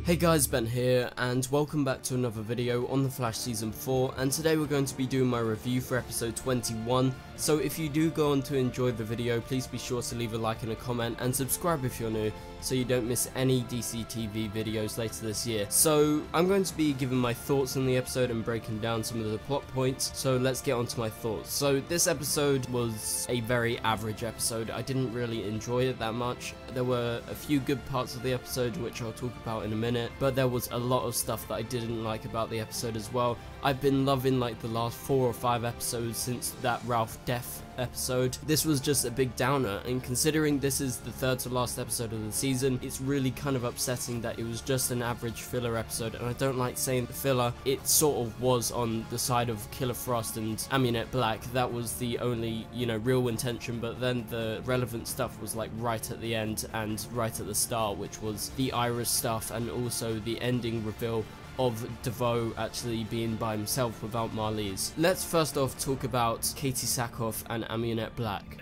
Hey guys, Ben here, and welcome back to another video on The Flash Season 4, and today we're going to be doing my review for episode 21, so if you do go on to enjoy the video, please be sure to leave a like and a comment, and subscribe if you're new, so you don't miss any DC TV videos later this year. So, I'm going to be giving my thoughts on the episode and breaking down some of the plot points, so let's get on to my thoughts. So, this episode was a very average episode. I didn't really enjoy it that much. There were a few good parts of the episode, which I'll talk about in a minute, but there was a lot of stuff that I didn't like about the episode as well. I've been loving like the last 4 or 5 episodes since that Ralph death episode. This was just a big downer, and considering this is the third to last episode of the season, it's really kind of upsetting that it was just an average filler episode. And I don't like saying filler, it sort of was on the side of Killer Frost and Amunet Black. That was the only, real intention, but then the relevant stuff was like right at the end and right at the start, which was the Iris stuff and also the ending reveal of Devoe actually being by himself without Marlize. Let's first off talk about Katie Sackhoff and Amunet Black.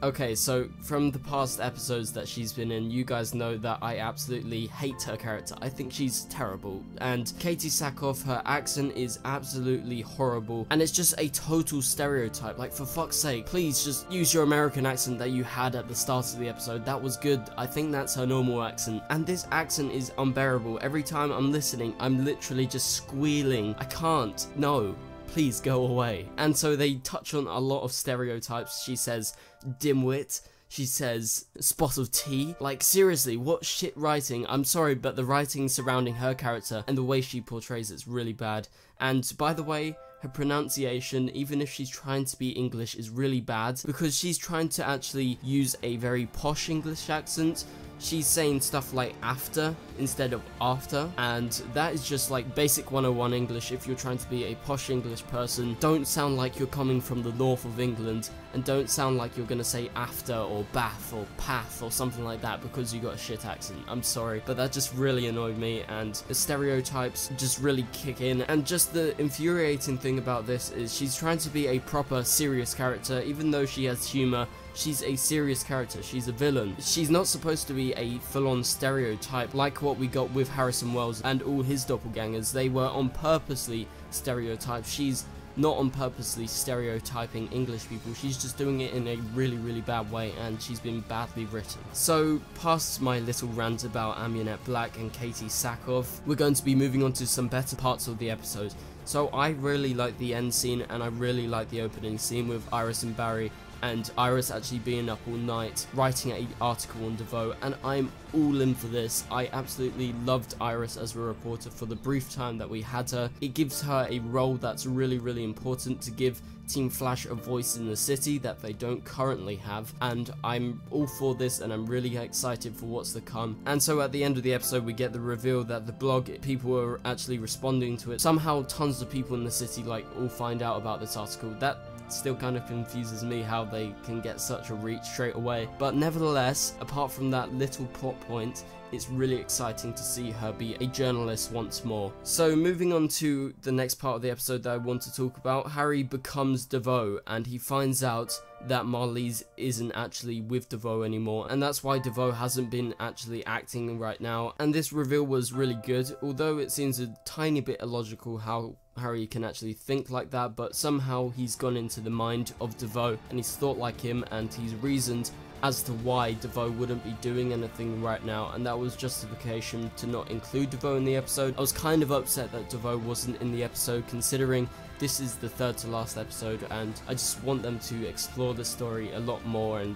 Okay, so from the past episodes that she's been in, you guys know that I absolutely hate her character. I think she's terrible, and Katie Sackhoff, her accent is absolutely horrible, and it's just a total stereotype. Like, for fuck's sake, please just use your American accent that you had at the start of the episode. That was good. I think that's her normal accent, and this accent is unbearable. Every time I'm listening, I'm literally just squealing. I can't. No. Please go away. And so they touch on a lot of stereotypes. She says dimwit, she says spot of tea. Like, seriously, what shit writing. I'm sorry, but the writing surrounding her character and the way she portrays it's really bad. And by the way, her pronunciation, even if she's trying to be English, is really bad, because she's trying to actually use a very posh English accent. She's saying stuff like after instead of after, and that is just like basic 101 English. If you're trying to be a posh English person, don't sound like you're coming from the north of England, and don't sound like you're gonna say after or bath or path or something like that because you got a shit accent. I'm sorry, but that just really annoyed me, and the stereotypes just really kick in. And just the infuriating thing about this is she's trying to be a proper serious character. Even though she has humor, she's a serious character. She's a villain. She's not supposed to be a full-on stereotype like what we got with Harrison Wells and all his doppelgangers. They were on purposely stereotyped. She's not on purposely stereotyping English people. She's just doing it in a really, really bad way, and she's been badly written. So, past my little rant about Amunet Black and Katie Sackhoff, we're going to be moving on to some better parts of the episode. So, I really like the end scene, and I really like the opening scene with Iris and Barry, and Iris actually being up all night writing an article on Devoe, and I'm all in for this. I absolutely loved Iris as a reporter for the brief time that we had her. It gives her a role that's really, really important to give Team Flash a voice in the city that they don't currently have, and I'm all for this, and I'm really excited for what's to come. And so at the end of the episode, we get the reveal that the blog, people are actually responding to it. Somehow tons of people in the city all find out about this article. That still kind of confuses me how they can get such a reach straight away, but nevertheless, apart from that little plot point, it's really exciting to see her be a journalist once more. So moving on to the next part of the episode that I want to talk about, Harry becomes Devoe, and he finds out that Marlize isn't actually with Devoe anymore, and that's why Devoe hasn't been actually acting right now. And this reveal was really good, although it seems a tiny bit illogical how Harry can actually think like that, but somehow he's gone into the mind of Devoe and he's thought like him, and he's reasoned as to why Devoe wouldn't be doing anything right now, and that was justification to not include Devoe in the episode. I was kind of upset that Devoe wasn't in the episode, considering this is the third to last episode, and I just want them to explore the story a lot more, and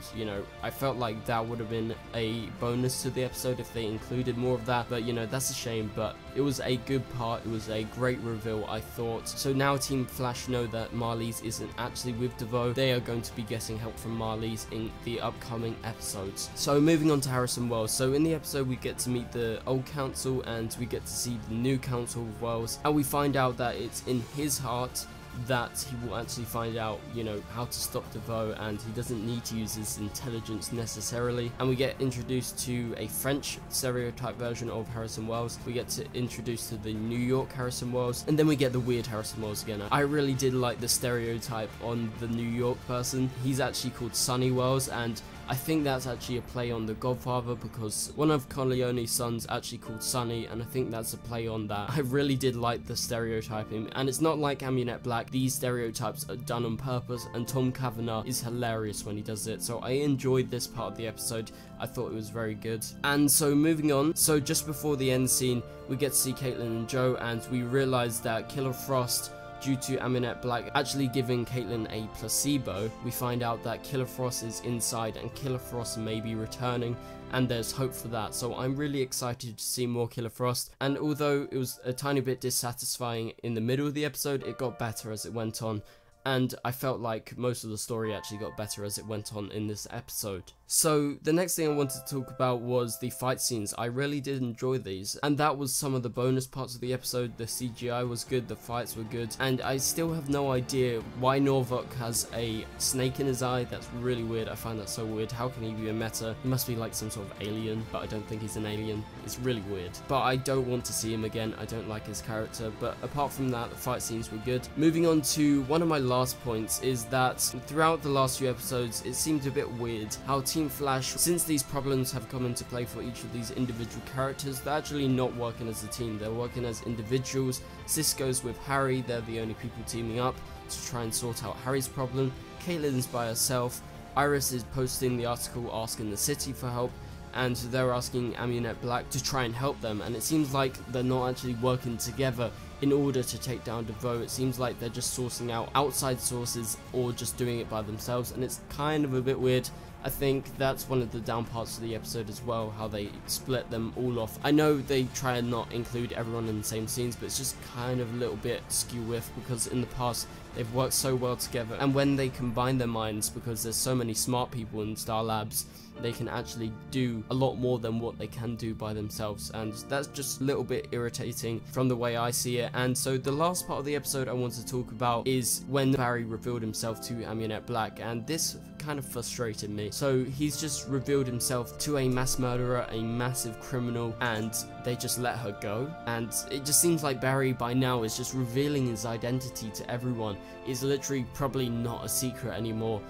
I felt like that would have been a bonus to the episode if they included more of that, but that's a shame. But it was a good part, it was a great reveal, I thought. So now Team Flash know that Marlize isn't actually with Devoe. They are going to be getting help from Marlize in the upcoming episodes. So moving on to Harrison Wells. So in the episode we get to meet the old council, and we get to see the new council of Wells, and we find out that it's in his heart that he will actually find out, how to stop Devoe, and he doesn't need to use his intelligence necessarily. And we get introduced to a French stereotype version of Harrison Wells. We get to introduce to the New York Harrison Wells, and then we get the weird Harrison Wells again. I really did like the stereotype on the New York person. He's actually called Sonny Wells, and I think that's actually a play on The Godfather, because one of Corleone's sons actually called Sonny, and I think that's a play on that. I really did like the stereotyping, and it's not like Amunet Black. These stereotypes are done on purpose, and Tom Cavanagh is hilarious when he does it, so I enjoyed this part of the episode. I thought it was very good. And so moving on, so just before the end scene, we get to see Caitlin and Joe, and we realize that Killer Frost, due to Amunet Black actually giving Caitlin a placebo, we find out that Killer Frost is inside and Killer Frost may be returning, and there's hope for that. So I'm really excited to see more Killer Frost, and although it was a tiny bit dissatisfying in the middle of the episode, it got better as it went on, and I felt like most of the story actually got better as it went on in this episode. So the next thing I wanted to talk about was the fight scenes. I really did enjoy these, and that was some of the bonus parts of the episode. The CGI was good, the fights were good, and I still have no idea why Norvok has a snake in his eye. That's really weird. I find that so weird. How can he be a meta? He must be like some sort of alien, but I don't think he's an alien. It's really weird, but I don't want to see him again. I don't like his character, but apart from that, the fight scenes were good. Moving on to one of my last points is that throughout the last few episodes, it seemed a bit weird how Team Flash, since these problems have come into play for each of these individual characters, they're actually not working as a team, they're working as individuals. Cisco's with Harry, they're the only people teaming up to try and sort out Harry's problem. Caitlin's by herself, Iris is posting the article asking the city for help, and they're asking Amunet Black to try and help them, and it seems like they're not actually working together in order to take down Devoe. It seems like they're just sourcing out outside sources or just doing it by themselves, and it's kind of a bit weird. I think that's one of the down parts of the episode as well, how they split them all off. I know they try and not include everyone in the same scenes, but it's just kind of a little bit skew-whiff, because in the past they've worked so well together, and when they combine their minds, because there's so many smart people in Star Labs, they can actually do a lot more than what they can do by themselves, and that's just a little bit irritating from the way I see it. And so the last part of the episode I want to talk about is when Barry revealed himself to Amunet Black, and this kind of frustrated me. So he's just revealed himself to a mass murderer, a massive criminal, and they just let her go, and it just seems like Barry by now is just revealing his identity to everyone. It's literally probably not a secret anymore.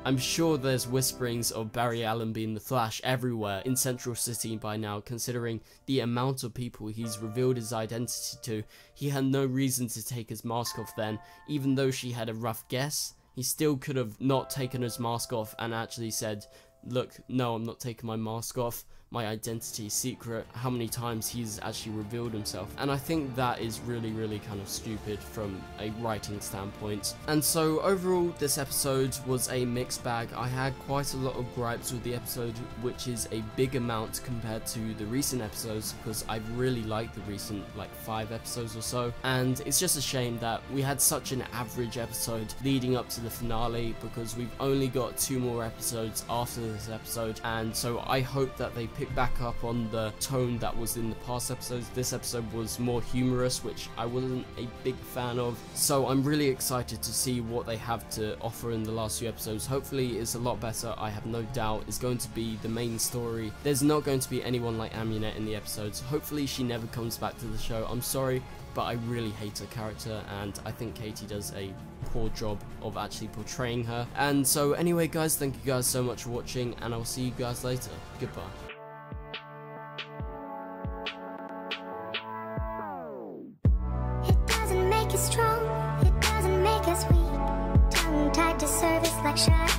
I'm sure there's whisperings of Barry Allen being the Flash everywhere in Central City by now, considering the amount of people he's revealed his identity to. He had no reason to take his mask off then, even though she had a rough guess. He still could have not taken his mask off and actually said, look, no, I'm not taking my mask off. My identity is secret. How many times he's actually revealed himself, and I think that is really kind of stupid from a writing standpoint. And so overall this episode was a mixed bag. I had quite a lot of gripes with the episode, which is a big amount compared to the recent episodes, because I really liked the recent like 5 episodes or so, and it's just a shame that we had such an average episode leading up to the finale, because we've only got 2 more episodes after this episode. And so I hope that they pick back up on the tone that was in the past episodes. This episode was more humorous, which I wasn't a big fan of, so I'm really excited to see what they have to offer in the last few episodes. Hopefully it's a lot better. I have no doubt it's going to be the main story. There's not going to be anyone like Amunet in the episodes. Hopefully she never comes back to the show. I'm sorry, but I really hate her character, and I think Katie does a poor job of actually portraying her. And so anyway guys, thank you guys so much for watching, and I'll see you guys later. Goodbye. Strong, it doesn't make us weak. Tongue tied to service like shy.